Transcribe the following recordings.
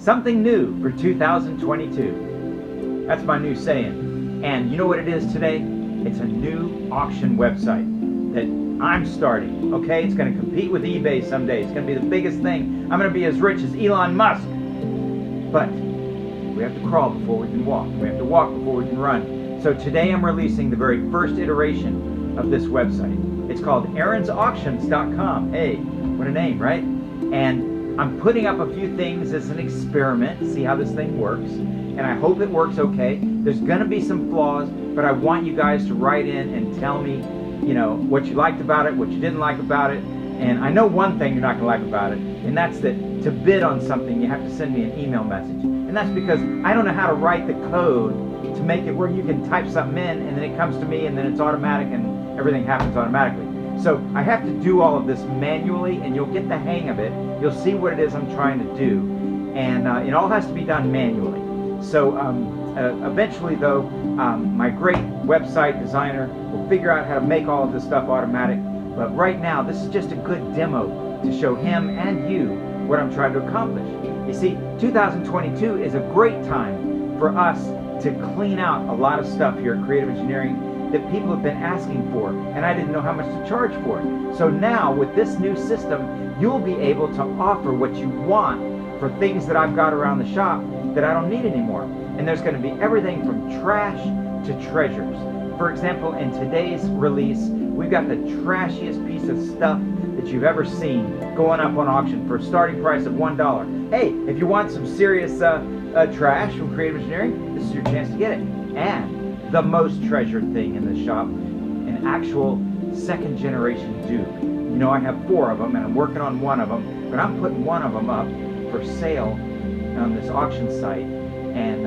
Something new for 2022. That's my new saying. And you know what it is today? It's a new auction website that I'm starting. Okay, it's going to compete with eBay someday. It's going to be the biggest thing. I'm going to be as rich as Elon Musk. But we have to crawl before we can walk. We have to walk before we can run. So today I'm releasing the very first iteration of this website. It's called aaronsauctions.com. Hey, what a name, right? And I'm putting up a few things as an experiment to see how this thing works. And I hope it works okay. There's going to be some flaws, but I want you guys to write in and tell me, you know, what you liked about it, what you didn't like about it. And I know one thing you're not going to like about it, and that's that to bid on something, you have to send me an email message. And that's because I don't know how to write the code to make it where you can type something in, and then it comes to me, and then it's automatic, and everything happens automatically. So I have to do all of this manually, and you'll get the hang of it. You'll see what it is I'm trying to do. And it all has to be done manually. So eventually, though, my great website designer will figure out how to make all of this stuff automatic. But right now, this is just a good demo to show him and you what I'm trying to accomplish. You see, 2022 is a great time for us to clean out a lot of stuff here at Creative Engineering that people have been asking for, and I didn't know how much to charge for it. So now, with this new system, you'll be able to offer what you want for things that I've got around the shop that I don't need anymore. And there's going to be everything from trash to treasures. For example, in today's release, we've got the trashiest piece of stuff that you've ever seen going up on auction for a starting price of $1. Hey, if you want some serious trash from Creative Engineering, this is your chance to get it. And the most treasured thing in the shop, an actual second generation Duke. You know, I have 4 of them, and I'm working on one of them, but I'm putting one of them up for sale on this auction site. And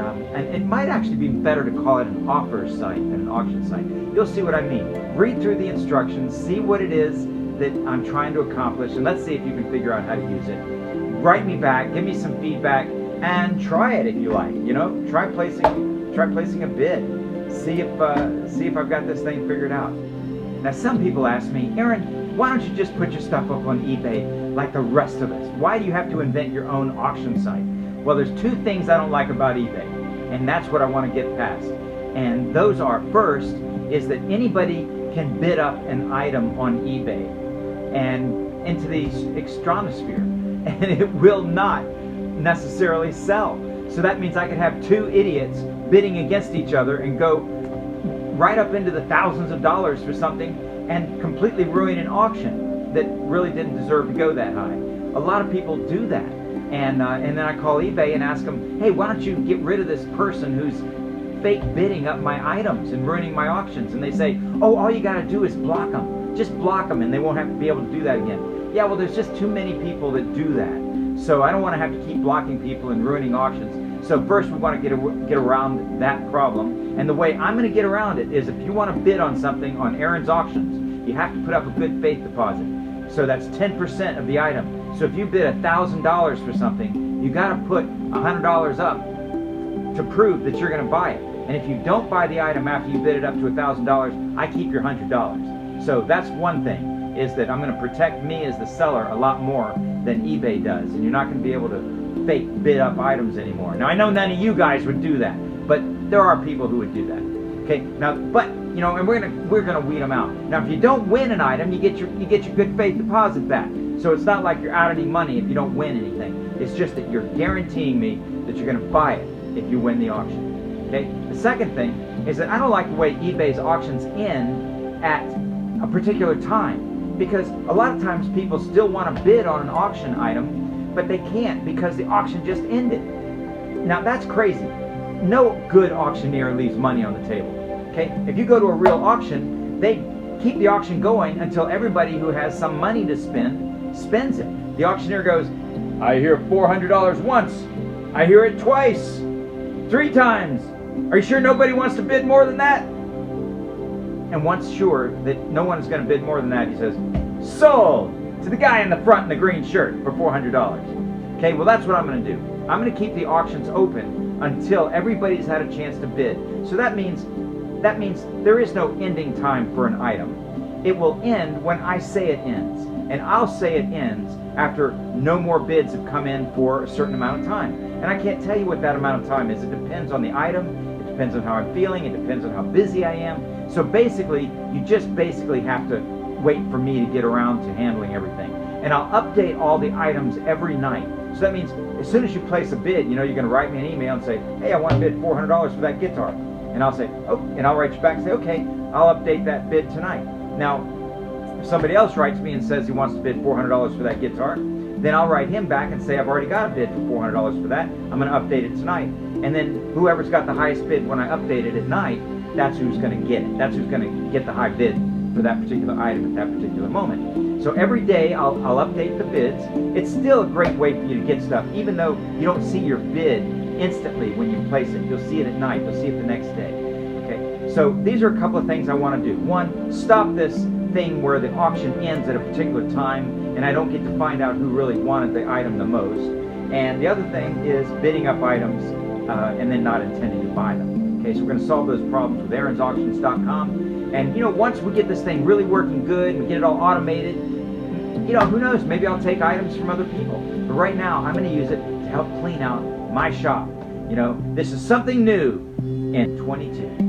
it might actually be better to call it an offer site than an auction site. You'll see what I mean. Read through the instructions, see what it is that I'm trying to accomplish, and let's see if you can figure out how to use it. Write me back, give me some feedback, and try it if you like. You know, try placing a bid. See if I've got this thing figured out. Now, some people ask me, Aaron, why don't you just put your stuff up on eBay like the rest of us? Why do you have to invent your own auction site? Well, there's 2 things I don't like about eBay, and that's what I want to get past. And those are, first, is that anybody can bid up an item on eBay and into the extronosphere, and it will not necessarily sell. So that means I could have 2 idiots bidding against each other and go right up into the thousands of dollars for something and completely ruin an auction that really didn't deserve to go that high. A lot of people do that. And then I call eBay and ask them, hey, why don't you get rid of this person who's fake bidding up my items and ruining my auctions? And they say, oh, all you got to do is block them. Just block them and they won't have to be able to do that again. Yeah, well, there's just too many people that do that. So I don't want to have to keep blocking people and ruining auctions. So first we want to get around that problem. And the way I'm going to get around it is if you want to bid on something on Aaron's Auctions, you have to put up a good faith deposit. So that's 10% of the item. So if you bid $1,000 for something, you got to put $100 up to prove that you're going to buy it. And if you don't buy the item after you bid it up to $1,000, I keep your $100. So that's one thing, is that I'm going to protect me as the seller a lot more than eBay does. And you're not going to be able to fake bid up items anymore. Now, I know none of you guys would do that, but there are people who would do that. Okay, now, but you know, and we're gonna weed them out. Now, if you don't win an item, you get your good faith deposit back. So it's not like you're out any money if you don't win anything. It's just that you're guaranteeing me that you're gonna buy it if you win the auction. Okay. The second thing is that I don't like the way eBay's auctions end at a particular time, because a lot of times people still want to bid on an auction item, but they can't because the auction just ended. Now that's crazy. No good auctioneer leaves money on the table. Okay? If you go to a real auction, they keep the auction going until everybody who has some money to spend spends it. The auctioneer goes, I hear $400 once. I hear it twice. 3 times. Are you sure nobody wants to bid more than that? And once sure that no one is going to bid more than that, he says, sold to the guy in the front in the green shirt for $400. Okay, well that's what I'm going to do. I'm going to keep the auctions open until everybody's had a chance to bid. So that means there is no ending time for an item. It will end when I say it ends. And I'll say it ends after no more bids have come in for a certain amount of time. And I can't tell you what that amount of time is. It depends on the item, it depends on how I'm feeling, it depends on how busy I am. So basically, you just basically have to wait for me to get around to handling everything. And I'll update all the items every night. So that means as soon as you place a bid, you know, you're going to write me an email and say, hey, I want to bid $400 for that guitar. And I'll say, oh, and I'll write you back and say, okay, I'll update that bid tonight. Now, if somebody else writes me and says he wants to bid $400 for that guitar, then I'll write him back and say, I've already got a bid for $400 for that. I'm going to update it tonight. And then whoever's got the highest bid when I update it at night, that's who's going to get it. That's who's going to get the high bid for that particular item at that particular moment. So every day I'll update the bids. It's still a great way for you to get stuff, even though you don't see your bid instantly when you place it. You'll see it at night. You'll see it the next day. Okay. So these are a couple of things I want to do. One, stop this thing where the auction ends at a particular time and I don't get to find out who really wanted the item the most. And the other thing is bidding up items and then not intending to buy them. Okay, so we're going to solve those problems with aaronsauctions.com. And you know, once we get this thing really working good and we get it all automated, you know, who knows, maybe I'll take items from other people. But right now, I'm going to use it to help clean out my shop. You know, this is something new in 22.